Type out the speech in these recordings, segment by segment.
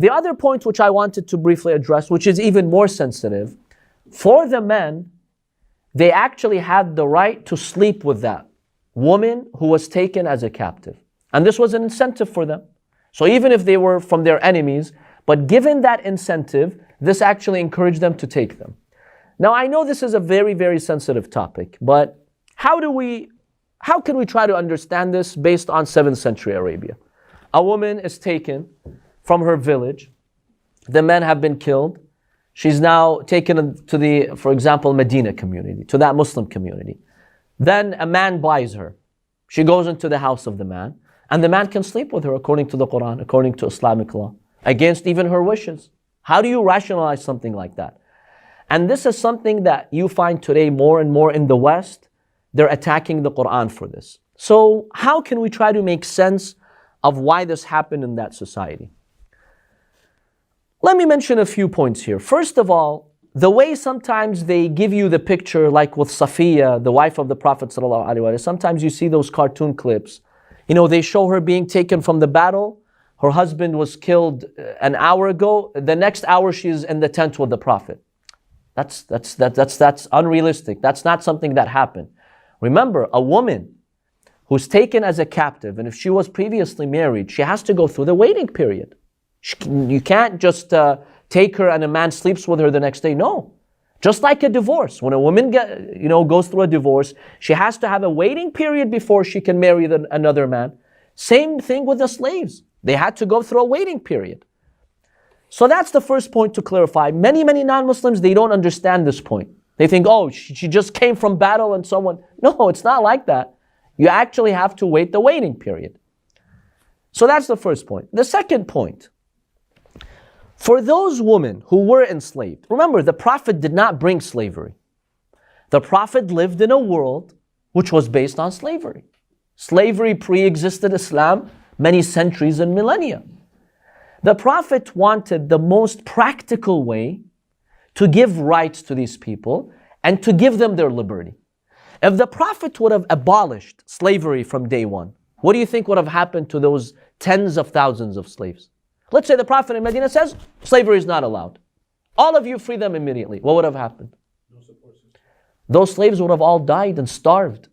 The other point which I wanted to briefly address, which is even more sensitive, for the men, they actually had the right to sleep with that woman who was taken as a captive. And this was an incentive for them. So even if they were from their enemies, but given that incentive, this actually encouraged them to take them. Now I know this is a very, very sensitive topic, but how can we try to understand this based on 7th century Arabia? A woman is taken from her village. The men have been killed. She's now taken to the, for example, Medina community, to that Muslim community. Then a man buys her. She goes into the house of the man, and the man can sleep with her according to the Quran, according to Islamic law, against even her wishes. How do you rationalize something like that? And this is something that you find today more and more in the West. They're attacking the Quran for this. So how can we try to make sense of why this happened in that society? Let me mention a few points here. First of all, the way sometimes they give you the picture, like with Safiya, the wife of the Prophet ﷺ, sometimes you see those cartoon clips. They show her being taken from the battle. Her husband was killed an hour ago. The next hour she's in the tent with the Prophet. That's unrealistic. That's not something that happened. Remember, a woman who's taken as a captive, and if she was previously married, she has to go through the waiting period. You can't just take her and a man sleeps with her the next day. No. Just like a divorce. When a woman goes through a divorce, she has to have a waiting period before she can marry another man. Same thing with the slaves. They had to go through a waiting period. So that's the first point to clarify. Many non-Muslims, they don't understand this point. They think, oh, she just came from battle and someone... No, it's not like that. You actually have to wait the waiting period. So that's the first point. The second point, for those women who were enslaved, remember, the Prophet did not bring slavery. The Prophet lived in a world which was based on slavery. Slavery pre-existed Islam many centuries and millennia. The Prophet wanted the most practical way to give rights to these people and to give them their liberty. If the Prophet would have abolished slavery from day one, what do you think would have happened to those tens of thousands of slaves? Let's say the Prophet in Medina says, slavery is not allowed. All of you free them immediately. What would have happened? Those slaves would have all died and starved.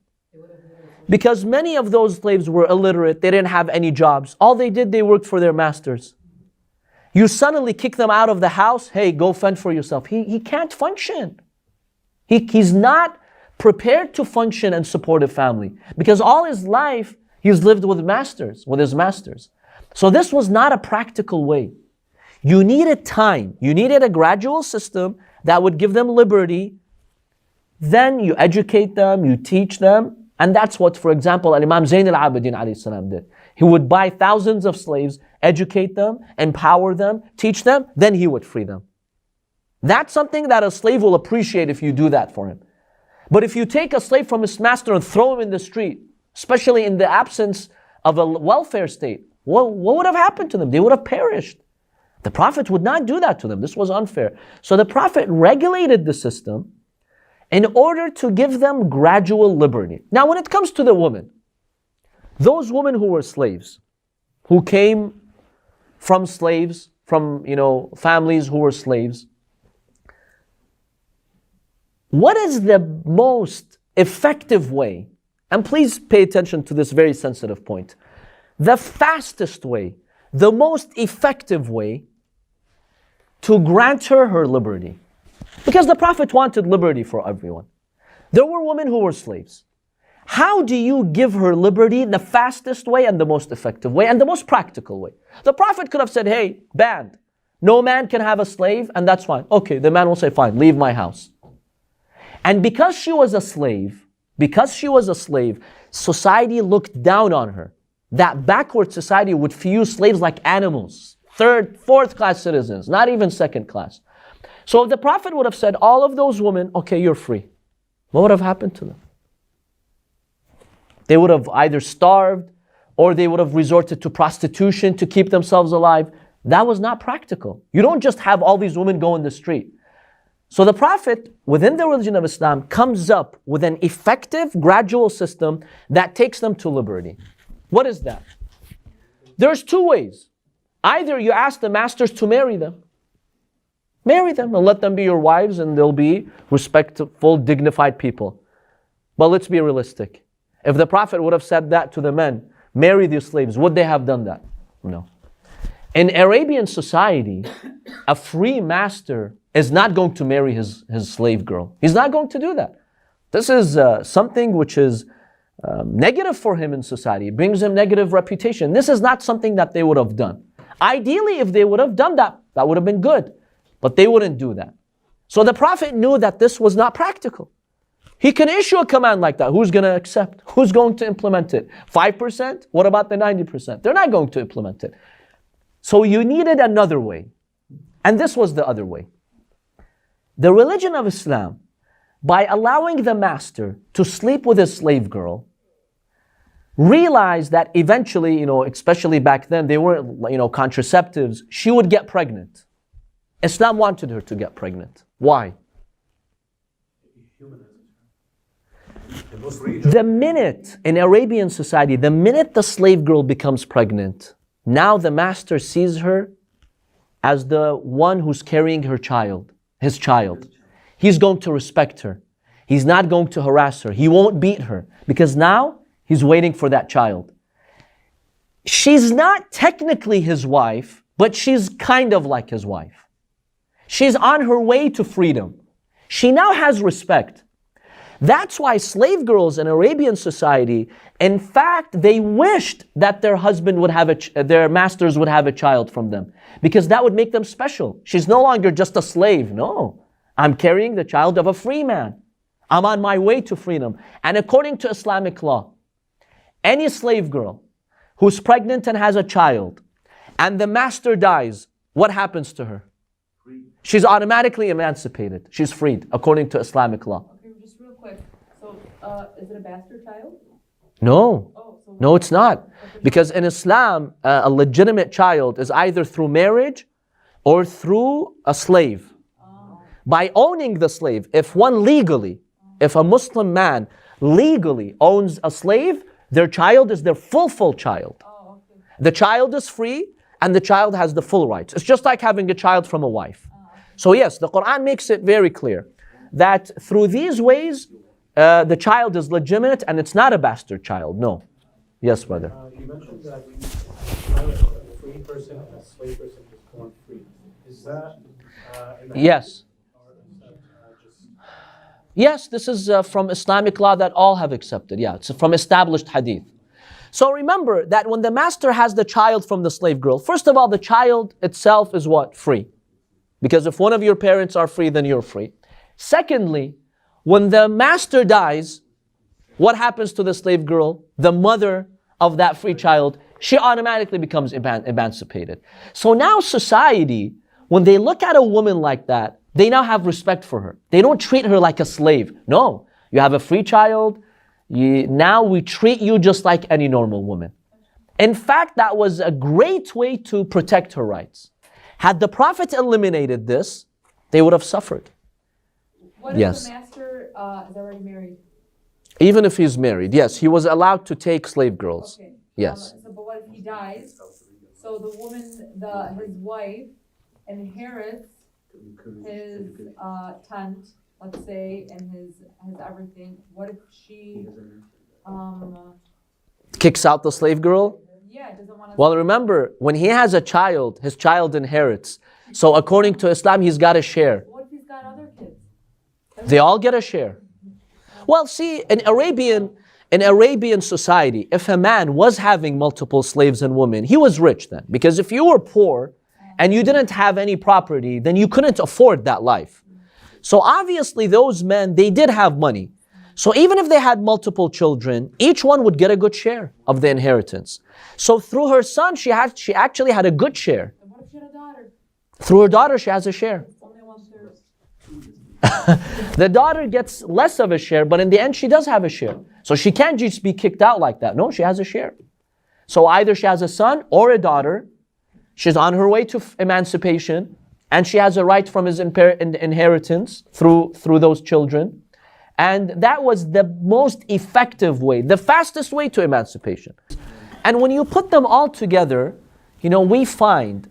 Because many of those slaves were illiterate, they didn't have any jobs. All they did, they worked for their masters. You suddenly kick them out of the house, hey, go fend for yourself. He can't function. He's not prepared to function and support a family. Because all his life, he's lived with his masters. So this was not a practical way. You needed time. You needed a gradual system that would give them liberty. Then you educate them, you teach them. And that's what, for example, Imam Zayn al-Abidin alayhi salam did. He would buy thousands of slaves, educate them, empower them, teach them, then he would free them. That's something that a slave will appreciate if you do that for him. But if you take a slave from his master and throw him in the street, especially in the absence of a welfare state, what would have happened to them? They would have perished. The Prophet would not do that to them. This was unfair. So the Prophet regulated the system in order to give them gradual liberty. Now when it comes to the women, those women who were slaves, who came from slaves, from families who were slaves, what is the most effective way? And please pay attention to this very sensitive point. The fastest way, the most effective way to grant her liberty. Because the Prophet wanted liberty for everyone. There were women who were slaves. How do you give her liberty the fastest way and the most effective way and the most practical way? The Prophet could have said, hey, banned. No man can have a slave, and that's fine. Okay, the man will say, fine, leave my house. And because she was a slave, society looked down on her. That backward society would view slaves like animals, third, fourth class citizens, not even second class. So if the Prophet would have said, all of those women, okay, you're free, what would have happened to them? They would have either starved or they would have resorted to prostitution to keep themselves alive. That was not practical. You don't just have all these women go in the street. So the Prophet, within the religion of Islam, comes up with an effective, gradual system that takes them to liberty. What is that? There's two ways. Either you ask the masters to marry them. Marry them and let them be your wives, and they'll be respectful, dignified people. But let's be realistic. If the Prophet would have said that to the men, marry these slaves, would they have done that? No. In Arabian society, a free master is not going to marry his slave girl. He's not going to do that. This is something which is negative for him in society. It brings him negative reputation. This is not something that they would have done. Ideally, if they would have done that, that would have been good. But they wouldn't do that. So the Prophet knew that this was not practical. He can issue a command like that. Who's going to accept? Who's going to implement it? 5%? What about the 90%? They're not going to implement it. So you needed another way. And this was the other way. The religion of Islam, by allowing the master to sleep with his slave girl, realized that eventually, especially back then, they weren't, contraceptives, she would get pregnant. Islam wanted her to get pregnant. Why? The minute, in Arabian society, the minute the slave girl becomes pregnant, now the master sees her as the one who's carrying her child, his child. He's going to respect her. He's not going to harass her. He won't beat her because now he's waiting for that child. She's not technically his wife, but she's kind of like his wife. She's on her way to freedom. She now has respect. That's why slave girls in Arabian society, in fact, they wished that their husband would have their masters would have a child from them, because that would make them special. She's no longer just a slave. No, I'm carrying the child of a free man. I'm on my way to freedom. And according to Islamic law, any slave girl who's pregnant and has a child, and the master dies, what happens to her? She's automatically emancipated. She's freed according to Islamic law. Just real quick. So, is it a bastard child? No. So no, it's not. Because in Islam, a legitimate child is either through marriage or through a slave. By owning the slave, if a Muslim man legally owns a slave, their child is their full child. The child is free and the child has the full rights. It's just like having a child from a wife. So yes, the Quran makes it very clear that through these ways, the child is legitimate and it's not a bastard child. No. Yes, brother. You mentioned that a free person and a slave person is born free. Is that yes. Yes, this is from Islamic law that all have accepted. Yeah, it's from established hadith. So remember that when the master has the child from the slave girl, first of all, the child itself is what? Free. Because if one of your parents are free, then you're free. Secondly, when the master dies, what happens to the slave girl? The mother of that free child, she automatically becomes emancipated. So now society, when they look at a woman like that, they now have respect for her. They don't treat her like a slave. No, you have a free child. Now we treat you just like any normal woman. In fact, that was a great way to protect her rights. Had the Prophet eliminated this, they would have suffered. What if the master is already married? Even if he's married, yes, he was allowed to take slave girls. Okay. Yes. But what if he dies? So the woman, his wife, inherits his tent, let's say, and his everything. What if she kicks out the slave girl? Yeah, doesn't want to. Well, remember, when he has a child, his child inherits. So according to Islam, he's got a share. What if he's got other kids? They all get a share. Well, see, in Arabian society, if a man was having multiple slaves and women, he was rich then. Because if you were poor and you didn't have any property, then you couldn't afford that life. So obviously those men, they did have money. So even if they had multiple children, each one would get a good share of the inheritance. So through her son, she actually had a good share. And what if she had a daughter? Through her daughter, she has a share. Only 1/3. The daughter gets less of a share, but in the end, she does have a share. So she can't just be kicked out like that. No, she has a share. So either she has a son or a daughter. She's on her way to emancipation, and she has a right from his inheritance through those children. And that was the most effective way, the fastest way to emancipation. And when you put them all together, we find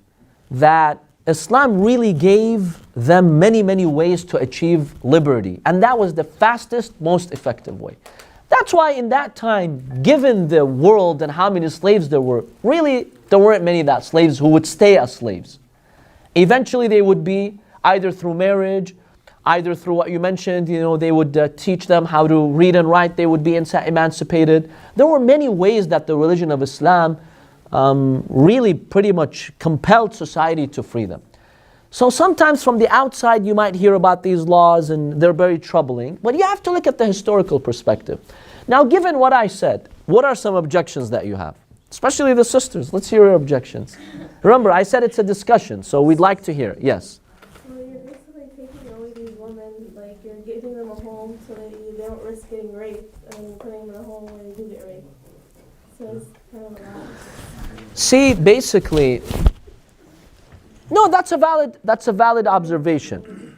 that Islam really gave them many, many ways to achieve liberty. And that was the fastest, most effective way. That's why in that time, given the world and how many slaves there were, really there weren't many that slaves who would stay as slaves. Eventually they would be either through marriage, either through what you mentioned, they would teach them how to read and write, they would be emancipated. There were many ways that the religion of Islam really pretty much compelled society to free them. So sometimes from the outside you might hear about these laws and they're very troubling, but you have to look at the historical perspective. Now, given what I said, what are some objections that you have? Especially the sisters, let's hear your objections. Remember, I said it's a discussion, so we'd like to hear. Yes? Well, you're basically taking away these women, like you're giving them a home so that they don't risk getting raped, and you're putting them in a home where they do get raped. So it's kind of a lot. See, basically, no, that's a valid observation.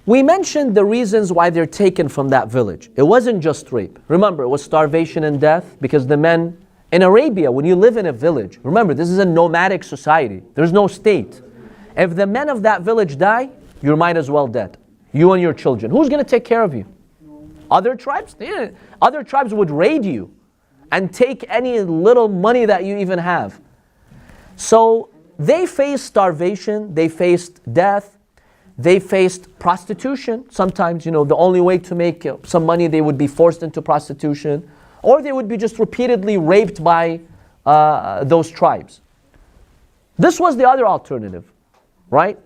We mentioned the reasons why they're taken from that village. It wasn't just rape. Remember, it was starvation and death because the men in Arabia, when you live in a village, remember, this is a nomadic society. There's no state. If the men of that village die, you might as well dead. You and your children. Who's going to take care of you? Other tribes? Yeah. Other tribes would raid you and take any little money that you even have. So they faced starvation, they faced death, they faced prostitution. Sometimes, the only way to make some money, they would be forced into prostitution, or they would be just repeatedly raped by those tribes. This was the other alternative, right?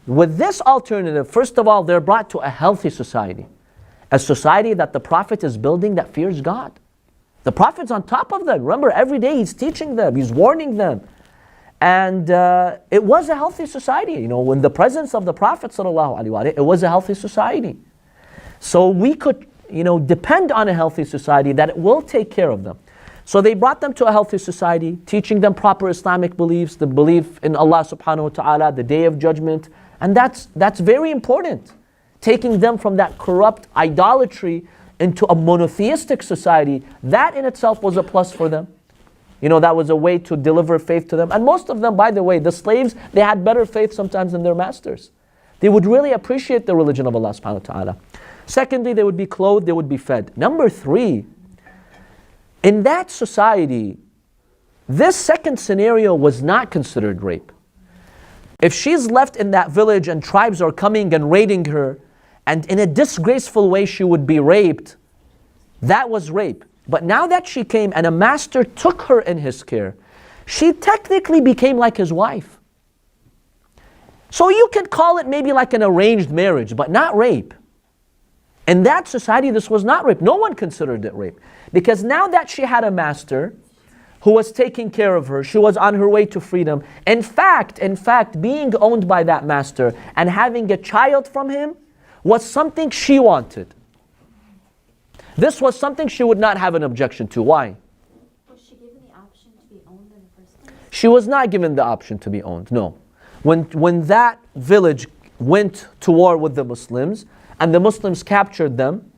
With this alternative, first of all, they're brought to a healthy society. A society that the Prophet is building that fears God. The Prophet's on top of them. Remember, every day he's teaching them, he's warning them. And it was a healthy society. In the presence of the Prophet ﷺ, it was a healthy society. So we could, depend on a healthy society that it will take care of them. So they brought them to a healthy society, teaching them proper Islamic beliefs, the belief in Allah subhanahu wa ta'ala, the Day of Judgment. And that's very important. Taking them from that corrupt idolatry into a monotheistic society, that in itself was a plus for them. That was a way to deliver faith to them. And most of them, by the way, the slaves, they had better faith sometimes than their masters. They would really appreciate the religion of Allah subhanahu wa ta'ala. Secondly, they would be clothed, they would be fed. Number 3, in that society, this second scenario was not considered rape. If she's left in that village and tribes are coming and raiding her, and in a disgraceful way she would be raped, that was rape. But now that she came and a master took her in his care, she technically became like his wife. So you could call it maybe like an arranged marriage, but not rape. In that society, this was not rape. No one considered it rape. Because now that she had a master who was taking care of her, she was on her way to freedom. In fact, being owned by that master and having a child from him was something she wanted. This was something she would not have an objection to. Why? Was she given the option to be owned in the first place? She was not given the option to be owned, no. When that village went to war with the Muslims, and the Muslims captured them,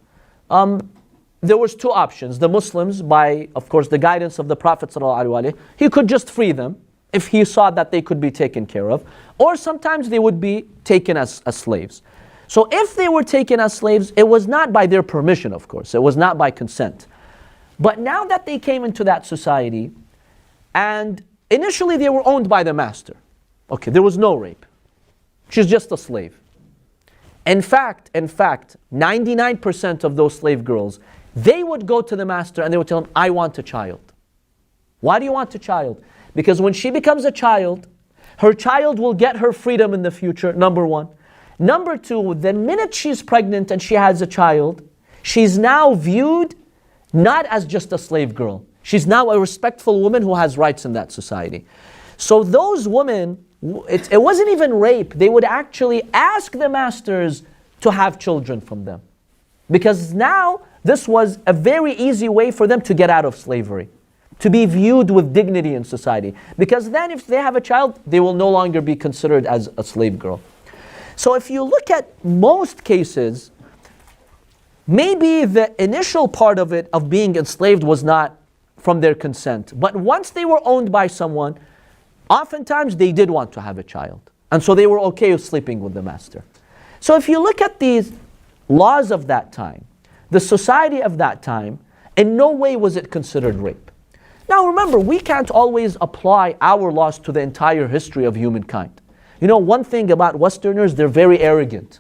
there was 2 options. The Muslims, by, of course, the guidance of the Prophet ﷺ, he could just free them if he saw that they could be taken care of. Or sometimes they would be taken as slaves. So if they were taken as slaves, it was not by their permission, of course. It was not by consent. But now that they came into that society, and initially they were owned by the master. Okay, there was no rape. She's just a slave. In fact, 99% of those slave girls, they would go to the master and they would tell him, I want a child. Why do you want a child? Because when she becomes a child, her child will get her freedom in the future, number 1. Number 2, the minute she's pregnant and she has a child, she's now viewed not as just a slave girl. She's now a respectful woman who has rights in that society. So those women, it wasn't even rape. They would actually ask the masters to have children from them. Because now this was a very easy way for them to get out of slavery, to be viewed with dignity in society. Because then if they have a child, they will no longer be considered as a slave girl. So if you look at most cases, maybe the initial part of it, of being enslaved, was not from their consent. But once they were owned by someone, Oftentimes they did want to have a child. And so they were okay with sleeping with the master. So if you look at these laws of that time, the society of that time, in no way was it considered rape. Now remember, we can't always apply our laws to the entire history of humankind. You know, one thing about Westerners, they're very arrogant.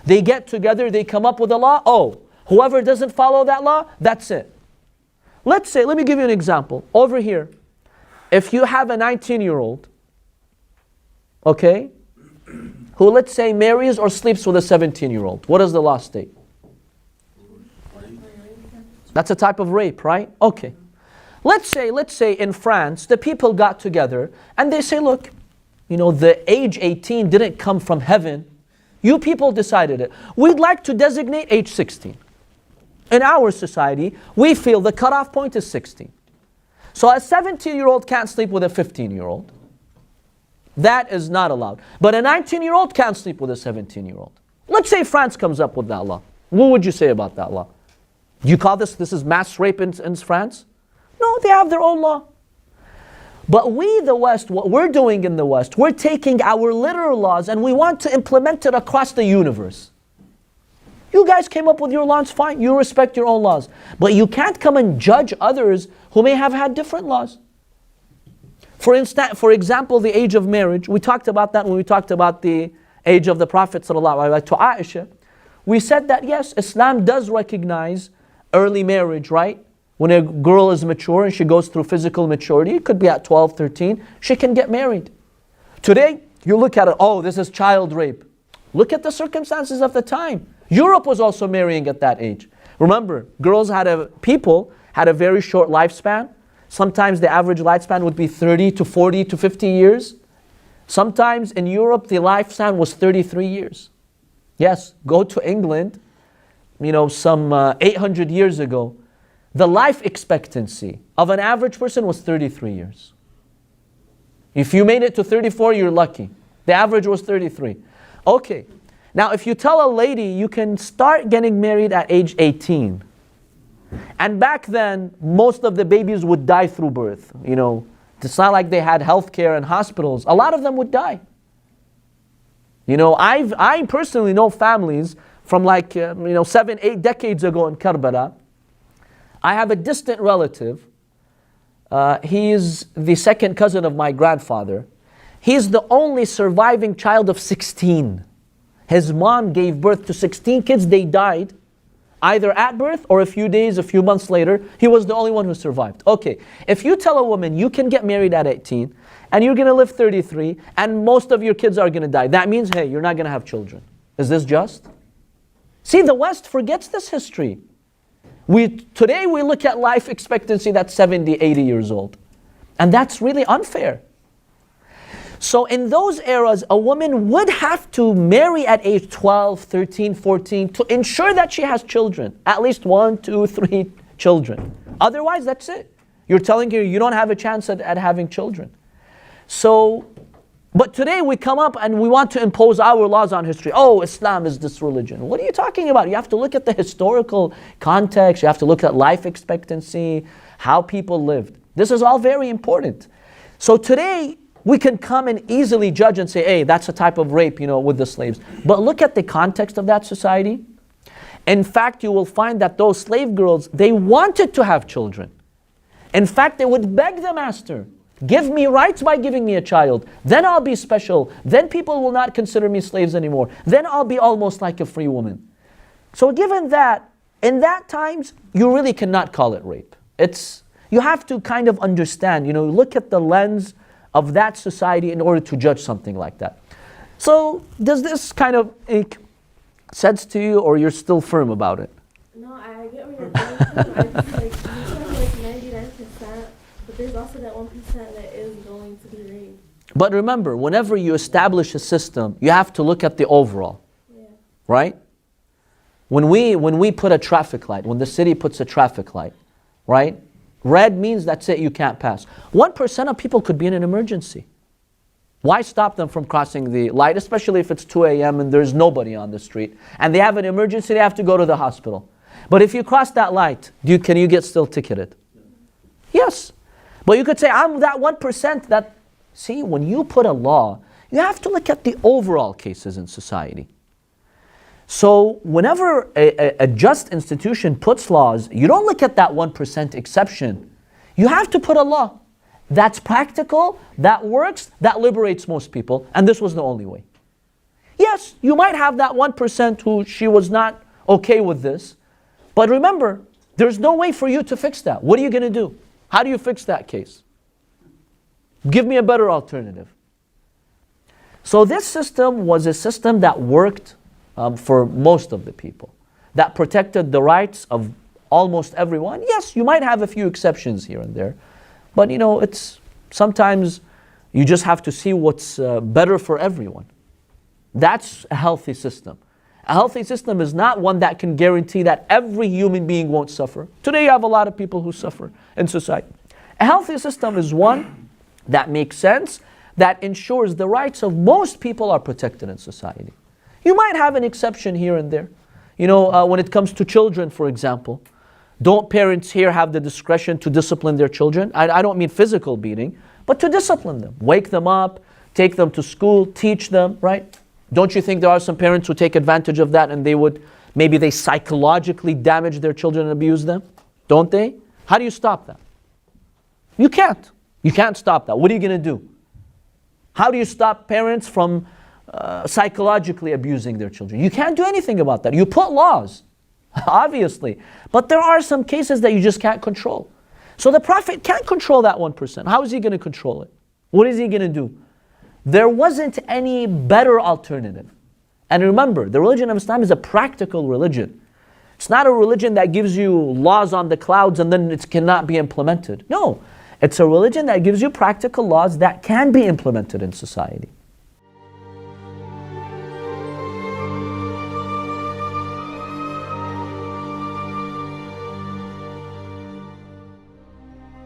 They get together, they come up with a law, oh, whoever doesn't follow that law, that's it. Let's say, let me give you an example. Over here, if you have a 19-year-old, okay, who let's say marries or sleeps with a 17-year-old, what does the law state? That's a type of rape, right? Okay. Let's say in France, the people got together and they say, look, you know, the age 18 didn't come from heaven. You people decided it. We'd like to designate age 16. In our society, we feel the cutoff point is 16. So a 17-year-old can't sleep with a 15-year-old. That is not allowed. But a 19-year-old can't sleep with a 17-year-old. Let's say France comes up with that law. What would you say about that law? Do you call this is mass rape in France? No, they have their own law. But we, the West, what we're doing in the West, we're taking our literal laws and we want to implement it across the universe. You guys came up with your laws, fine. You respect your own laws. But you can't come and judge others who may have had different laws. For example, the age of marriage. We talked about that when we talked about the age of the Prophet ﷺ to Aisha. We said that yes, Islam does recognize early marriage, right? When a girl is mature and she goes through physical maturity, it could be at 12, 13, she can get married. Today, you look at it, oh, this is child rape. Look at the circumstances of the time. Europe was also marrying at that age. Remember, people had a very short lifespan. Sometimes the average lifespan would be 30 to 40 to 50 years. Sometimes in Europe, the lifespan was 33 years. Yes, go to England, you know, some 800 years ago, the life expectancy of an average person was 33 years. If you made it to 34, you're lucky. The average was 33. Okay, now if you tell a lady you can start getting married at age 18, and back then, most of the babies would die through birth. You know, it's not like they had healthcare and hospitals. A lot of them would die. You know, I personally know families from 7, 8 decades ago in Karbala. I have a distant relative. He's the second cousin of my grandfather. He's the only surviving child of 16. His mom gave birth to 16 kids. They died either at birth or a few days, a few months later. He was the only one who survived. Okay, if you tell a woman you can get married at 18 and you're going to live 33 and most of your kids are going to die, that means, hey, you're not going to have children. Is this just? See, the West forgets this history. Today we look at life expectancy that's 70, 80 years old. And that's really unfair. So in those eras, a woman would have to marry at age 12, 13, 14 to ensure that she has children. At least 1, 2, 3 children. Otherwise, that's it. You're telling her you don't have a chance at having children. So, but today we come up and we want to impose our laws on history. Oh, Islam is this religion. What are you talking about? You have to look at the historical context. You have to look at life expectancy, how people lived. This is all very important. So today, we can come and easily judge and say, hey, that's a type of rape, you know, with the slaves. But look at the context of that society. In fact, you will find that those slave girls, they wanted to have children. In fact, they would beg the master, give me rights by giving me a child. Then I'll be special. Then people will not consider me slaves anymore. Then I'll be almost like a free woman. So given that, in that times, you really cannot call it rape. You have to kind of understand, you know, look at the lens of that society in order to judge something like that. So does this kind of make sense to you, or you're still firm about it? No, I get where you're going from. I just you have 99%, but there's also that 1% that is going to be rape. But remember, whenever you establish a system, you have to look at the overall. Yeah. Right? When we put a traffic light, when the city puts a traffic light, right? Red means that's it, you can't pass. 1% of people could be in an emergency. Why stop them from crossing the light, especially if it's 2 a.m. and there's nobody on the street, and they have an emergency, they have to go to the hospital. But if you cross that light, can you get still ticketed? Yes. But you could say, I'm that 1% that See, when you put a law, you have to look at the overall cases in society. So whenever a just institution puts laws, you don't look at that 1% exception. You have to put a law that's practical, that works, that liberates most people, and this was the only way. Yes, you might have that 1% who she was not okay with this, but remember, there's no way for you to fix that. What are you going to do? How do you fix that case? Give me a better alternative. So this system was a system that worked for most of the people, that protected the rights of almost everyone. Yes, you might have a few exceptions here and there, but it's sometimes you just have to see what's better for everyone. That's a healthy system. A healthy system is not one that can guarantee that every human being won't suffer. Today you have a lot of people who suffer in society. A healthy system is one that makes sense, that ensures the rights of most people are protected in society. You might have an exception here and there. When it comes to children, for example, don't parents here have the discretion to discipline their children? I don't mean physical beating, but to discipline them. Wake them up, take them to school, teach them, right? Don't you think there are some parents who take advantage of that and maybe they psychologically damage their children and abuse them? Don't they? How do you stop that? You can't. You can't stop that. What are you going to do? How do you stop parents from psychologically abusing their children? You can't do anything about that. You put laws, obviously. But there are some cases that you just can't control. So the Prophet can't control that 1%. How is he going to control it? What is he going to do? There wasn't any better alternative. And remember, the religion of Islam is a practical religion. It's not a religion that gives you laws on the clouds and then it cannot be implemented. No, it's a religion that gives you practical laws that can be implemented in society.